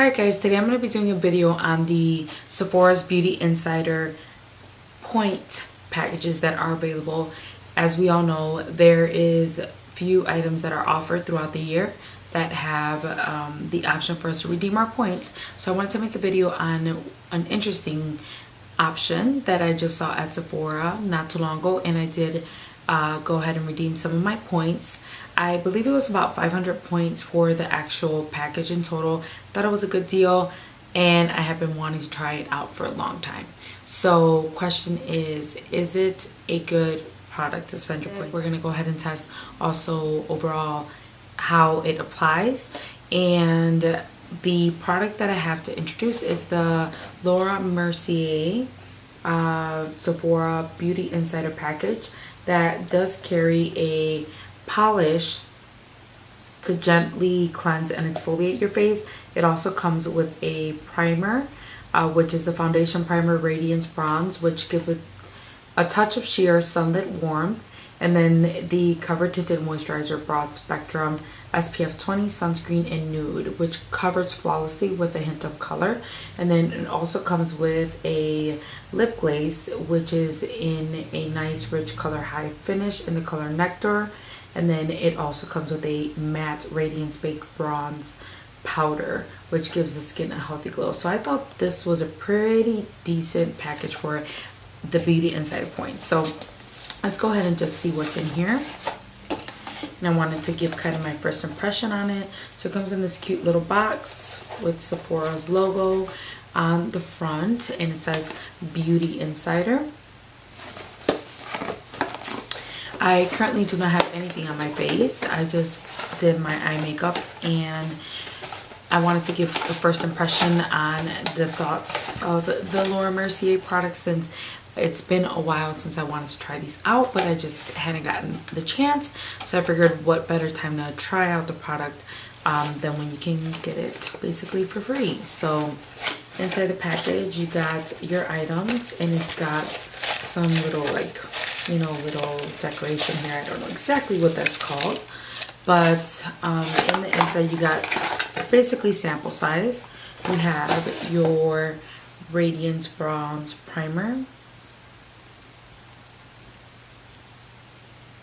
Alright guys, today I'm going to be doing a video on the Sephora's Beauty Insider Point packages that are available. As we all know, there is few items that are offered throughout the year that have the option for us to redeem our points. So I wanted to make a video on an interesting option that I just saw at Sephora not too long ago, and I did go ahead and redeem some of my points. I believe it was about 500 points for the actual package in total. Thought it was a good deal, and I have been wanting to try it out for a long time. So question is it a good product to spend your points? We're going to go ahead and test also overall how it applies. And the product that I have to introduce is the Mercier Sephora Beauty Insider package that does carry a polish to gently cleanse and exfoliate your face. It also comes with a primer, which is the Foundation Primer Radiance Bronze, which gives a touch of sheer sunlit warmth, and then the Cover Tinted Moisturizer Broad Spectrum SPF 20 Sunscreen in Nude, which covers flawlessly with a hint of color. And then it also comes with a lip glaze, which is in a nice rich color high finish in the color Nectar. And then it also comes with a matte Radiance Baked Bronze powder, which gives the skin a healthy glow. So I thought this was a pretty decent package for the Beauty Insider Points. So let's go ahead and just see what's in here. And I wanted to give kind of my first impression on it. So it comes in this cute little box with Sephora's logo on the front, and it says Beauty Insider. I currently do not have anything on my face. I just did my eye makeup, and I wanted to give a first impression on the thoughts of the Laura Mercier products, since it's been a while since I wanted to try these out, but I just hadn't gotten the chance. So I figured what better time to try out the product than when you can get it basically for free. So inside the package you got your items, and it's got some little, like, you know, little decoration here. I don't know exactly what that's called, but in the inside you got basically sample size. You have your Radiance Bronze Primer,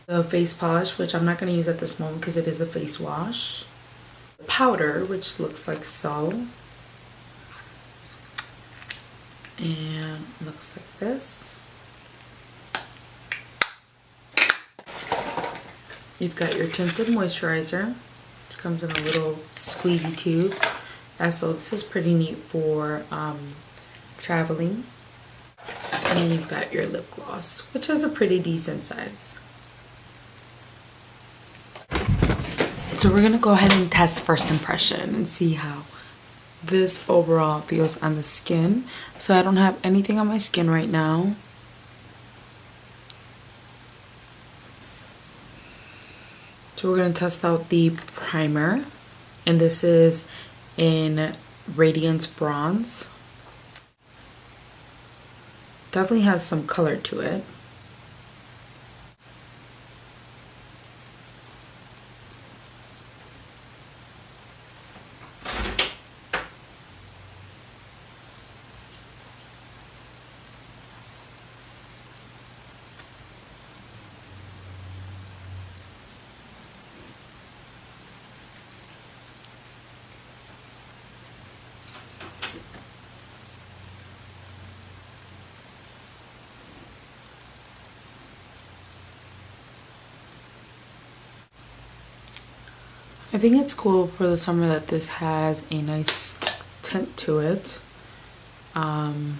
the face polish, which I'm not going to use at this moment because it is a face wash, powder, which looks like so, and looks like this. You've got your tinted moisturizer, which comes in a little squeezy tube. So this is pretty neat for traveling. And then you've got your lip gloss, which is a pretty decent size. So we're gonna go ahead and test first impression and see how this overall feels on the skin. So I don't have anything on my skin right now. So we're gonna test out the primer, and this is in Radiance Bronze. Definitely has some color to it. I think it's cool for the summer that this has a nice tint to it. And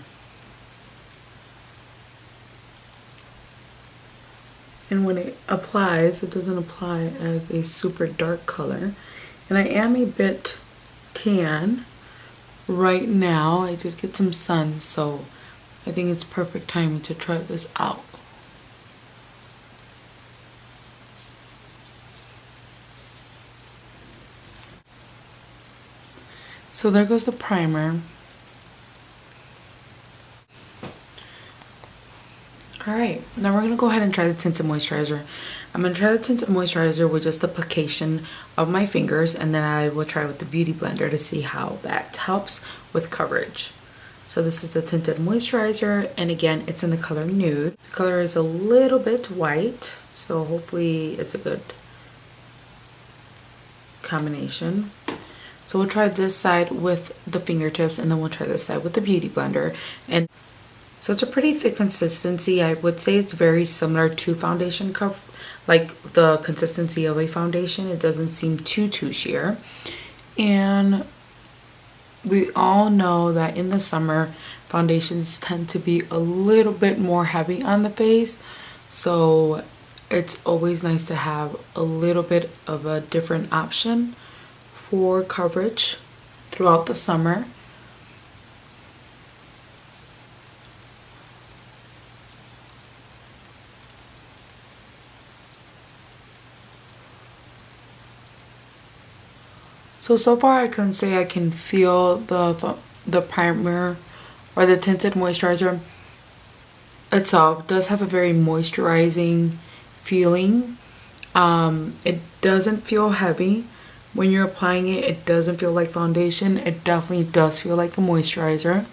when it applies, it doesn't apply as a super dark color. And I am a bit tan right now. I did get some sun, so I think it's perfect timing to try this out. So there goes the primer. Alright, now we're going to go ahead and try the tinted moisturizer. I'm going to try the Tinted Moisturizer with just the application of my fingers, and then I will try with the Beauty Blender to see how that helps with coverage. So this is the Tinted Moisturizer, and again, it's in the color Nude. The color is a little bit white, so hopefully it's a good combination. So we'll try this side with the fingertips, and then we'll try this side with the Beauty Blender. And so it's a pretty thick consistency. I would say it's very similar to foundation cover, like the consistency of a foundation. It doesn't seem too sheer. And we all know that in the summer, foundations tend to be a little bit more heavy on the face. So it's always nice to have a little bit of a different option for coverage throughout the summer. So far I can say I can feel the primer or the tinted moisturizer itself does have a very moisturizing feeling. It doesn't feel heavy. When you're applying it, it doesn't feel like foundation. It definitely does feel like a moisturizer.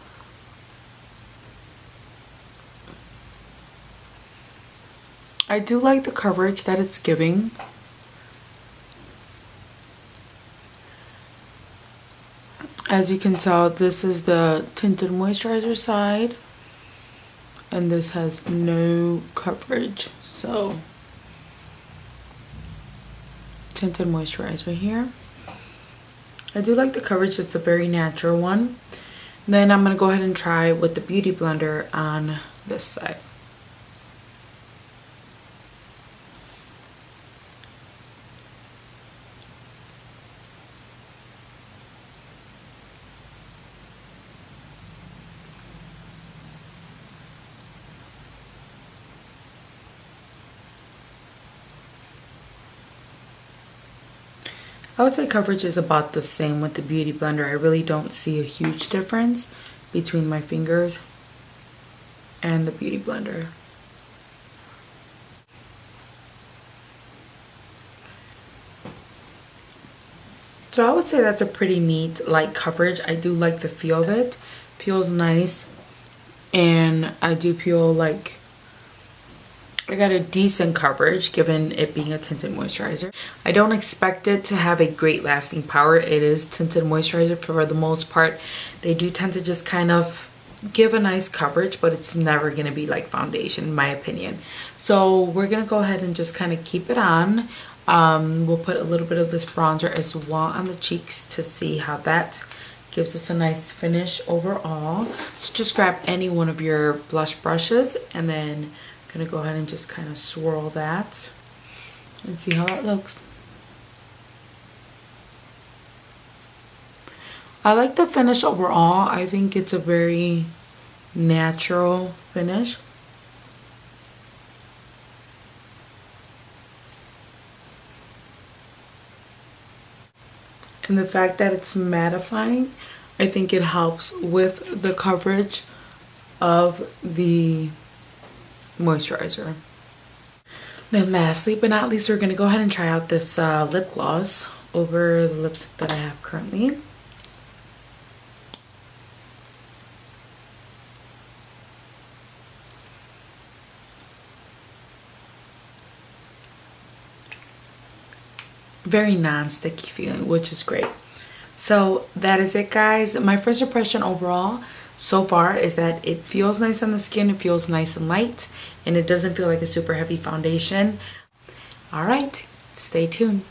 I do like the coverage that it's giving. As you can tell, this is the tinted moisturizer side, and this has no coverage. So tinted moisturizer here. I do like the coverage. It's a very natural one. Then I'm going to go ahead and try with the Beauty Blender on this side. I would say coverage is about the same with the Beauty Blender. I really don't see a huge difference between my fingers and the Beauty Blender. So I would say that's a pretty neat light coverage. I do like the feel of it. Feels nice, and I do feel like I got a decent coverage given it being a tinted moisturizer. I don't expect it to have a great lasting power. It is tinted moisturizer for the most part. They do tend to just kind of give a nice coverage, but it's never going to be like foundation in my opinion. So we're going to go ahead and just kind of keep it on. We'll put a little bit of this bronzer as well on the cheeks to see how that gives us a nice finish overall. So just grab any one of your blush brushes, and then gonna go ahead and just kind of swirl that and see how that looks. I like the finish overall. I think it's a very natural finish. And the fact that it's mattifying, I think it helps with the coverage of the moisturizer. Then lastly but not least, we're going to go ahead and try out this lip gloss over the lipstick that I have currently. Very non-sticky feeling, which is great. So that is it, guys. My first impression overall so far is that it feels nice on the skin. It feels nice and light, and it doesn't feel like a super heavy foundation. All right, stay tuned.